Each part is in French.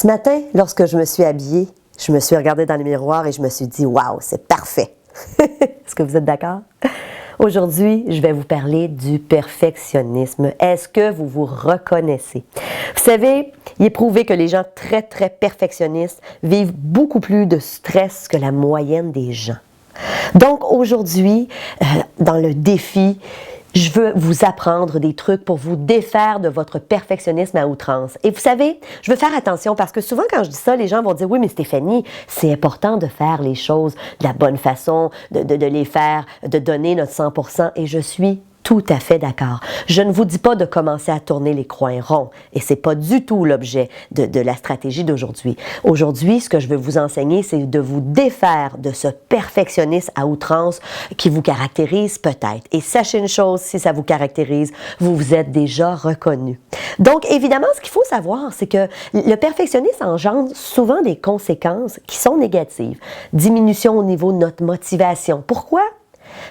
Ce matin, lorsque je me suis habillée, je me suis regardée dans le miroir et je me suis dit « Wow, c'est parfait! » Est-ce que vous êtes d'accord? Aujourd'hui, je vais vous parler du perfectionnisme. Est-ce que vous vous reconnaissez? Vous savez, il est prouvé que les gens très perfectionnistes vivent beaucoup plus de stress que la moyenne des gens. Donc aujourd'hui, dans le défi, je veux vous apprendre des trucs pour vous défaire de votre perfectionnisme à outrance. Et vous savez, je veux faire attention parce que souvent quand je dis ça, les gens vont dire « Oui, mais Stéphanie, c'est important de faire les choses de la bonne façon, de les faire, de donner notre 100%. » Et je suis tout à fait d'accord. Je ne vous dis pas de commencer à tourner les coins ronds et c'est pas du tout l'objet de la stratégie d'aujourd'hui. Aujourd'hui, ce que je veux vous enseigner, c'est de vous défaire de ce perfectionnisme à outrance qui vous caractérise peut-être. Et sachez une chose, si ça vous caractérise, vous vous êtes déjà reconnu. Donc, évidemment, ce qu'il faut savoir, c'est que le perfectionnisme engendre souvent des conséquences qui sont négatives. Diminution au niveau de notre motivation. Pourquoi?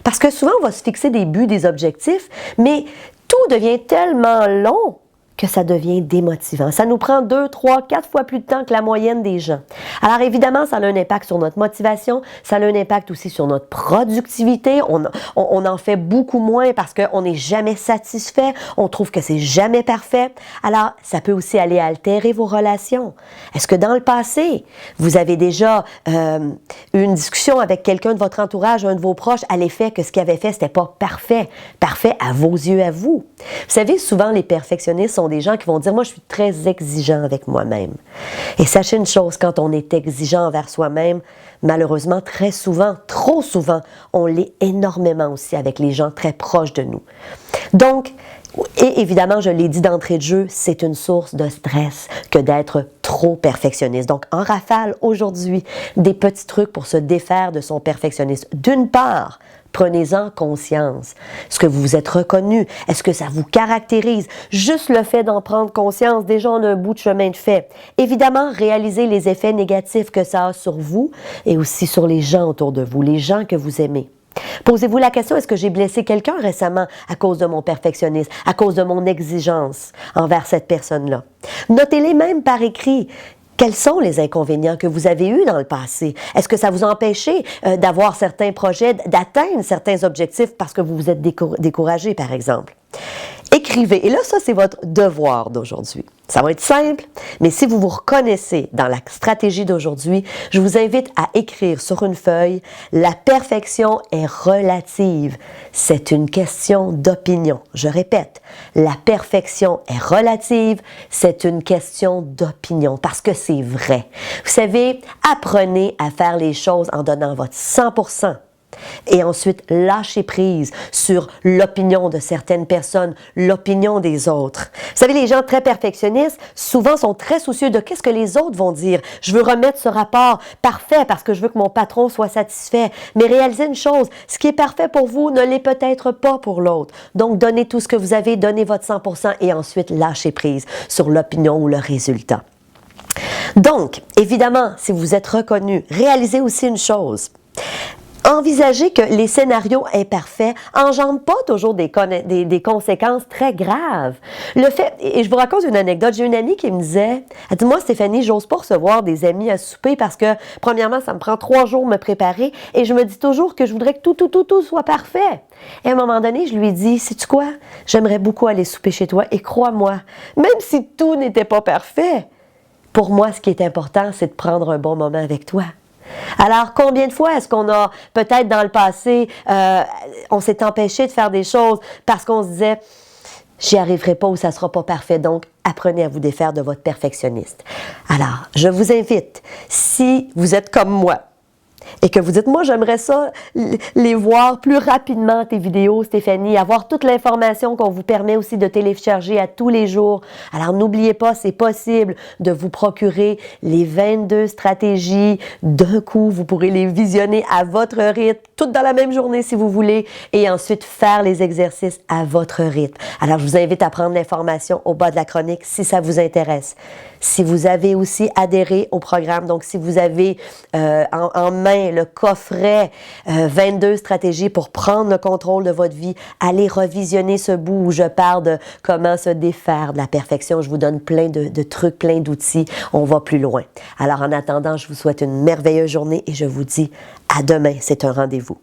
Parce que souvent, on va se fixer des buts, des objectifs, mais tout devient tellement long que ça devient démotivant. Ça nous prend 2, 3, 4 fois plus de temps que la moyenne des gens. Alors évidemment, ça a un impact sur notre motivation, ça a un impact aussi sur notre productivité. On en fait beaucoup moins parce qu'on n'est jamais satisfait, on trouve que c'est jamais parfait. Alors, ça peut aussi aller altérer vos relations. Est-ce que dans le passé, vous avez déjà eu une discussion avec quelqu'un de votre entourage, un de vos proches, à l'effet que ce qu'il avait fait, c'était pas parfait, parfait à vos yeux, à vous? Vous savez, souvent, les perfectionnistes sont des gens qui vont dire « Moi, je suis très exigeant avec moi-même. » Et sachez une chose, quand on est exigeant envers soi-même, malheureusement, très souvent, trop souvent, on l'est énormément aussi avec les gens très proches de nous. Donc, et évidemment, je l'ai dit d'entrée de jeu, c'est une source de stress que d'être trop perfectionniste. Donc, en rafale, aujourd'hui, des petits trucs pour se défaire de son perfectionnisme. D'une part, prenez-en conscience. Est-ce que vous vous êtes reconnu? Est-ce que ça vous caractérise? Juste le fait d'en prendre conscience, déjà on a un bout de chemin de fait. Évidemment, réalisez les effets négatifs que ça a sur vous et aussi sur les gens autour de vous, les gens que vous aimez. Posez-vous la question, est-ce que j'ai blessé quelqu'un récemment à cause de mon perfectionnisme, à cause de mon exigence envers cette personne-là? Notez-les même par écrit. Quels sont les inconvénients que vous avez eus dans le passé? Est-ce que ça vous a empêché d'avoir certains projets, d'atteindre certains objectifs parce que vous vous êtes découragé, par exemple? Écrivez. Et là, ça, c'est votre devoir d'aujourd'hui. Ça va être simple, mais si vous vous reconnaissez dans la stratégie d'aujourd'hui, je vous invite à écrire sur une feuille « La perfection est relative. C'est une question d'opinion. » Je répète, la perfection est relative. C'est une question d'opinion parce que c'est vrai. Vous savez, apprenez à faire les choses en donnant votre 100%. Et ensuite, lâcher prise sur l'opinion de certaines personnes, l'opinion des autres. Vous savez, les gens très perfectionnistes, souvent, sont très soucieux de qu'est-ce que les autres vont dire. Je veux remettre ce rapport parfait parce que je veux que mon patron soit satisfait. Mais réalisez une chose, ce qui est parfait pour vous ne l'est peut-être pas pour l'autre. Donc, donnez tout ce que vous avez, donnez votre 100% et ensuite, lâchez prise sur l'opinion ou le résultat. Donc, évidemment, si vous êtes reconnu, réalisez aussi une chose. Envisagez que les scénarios imparfaits engendrent pas toujours des conséquences très graves. Le fait, et je vous raconte une anecdote, j'ai une amie qui me disait, elle dit, moi Stéphanie, j'ose pas recevoir des amis à souper parce que, premièrement, ça me prend 3 jours me préparer et je me dis toujours que je voudrais que tout soit parfait. Et à un moment donné, je lui ai dit, sais-tu quoi? J'aimerais beaucoup aller souper chez toi et crois-moi, même si tout n'était pas parfait, pour moi, ce qui est important, c'est de prendre un bon moment avec toi. Alors, combien de fois est-ce qu'on a, peut-être dans le passé, on s'est empêché de faire des choses parce qu'on se disait « j'y arriverai pas ou ça sera pas parfait ». Donc, apprenez à vous défaire de votre perfectionniste. Alors, je vous invite, si vous êtes comme moi, et que vous dites, moi, j'aimerais ça les voir plus rapidement, tes vidéos, Stéphanie, avoir toute l'information qu'on vous permet aussi de télécharger à tous les jours. Alors, n'oubliez pas, c'est possible de vous procurer les 22 stratégies d'un coup. Vous pourrez les visionner à votre rythme, toutes dans la même journée si vous voulez, et ensuite faire les exercices à votre rythme. Alors, je vous invite à prendre l'information au bas de la chronique si ça vous intéresse. Si vous avez aussi adhéré au programme, donc si vous avez en main le coffret 22 stratégies pour prendre le contrôle de votre vie, allez revisionner ce bout où je parle de comment se défaire de la perfection. Je vous donne plein de trucs, plein d'outils. On va plus loin. Alors en attendant, je vous souhaite une merveilleuse journée et je vous dis à demain. C'est un rendez-vous.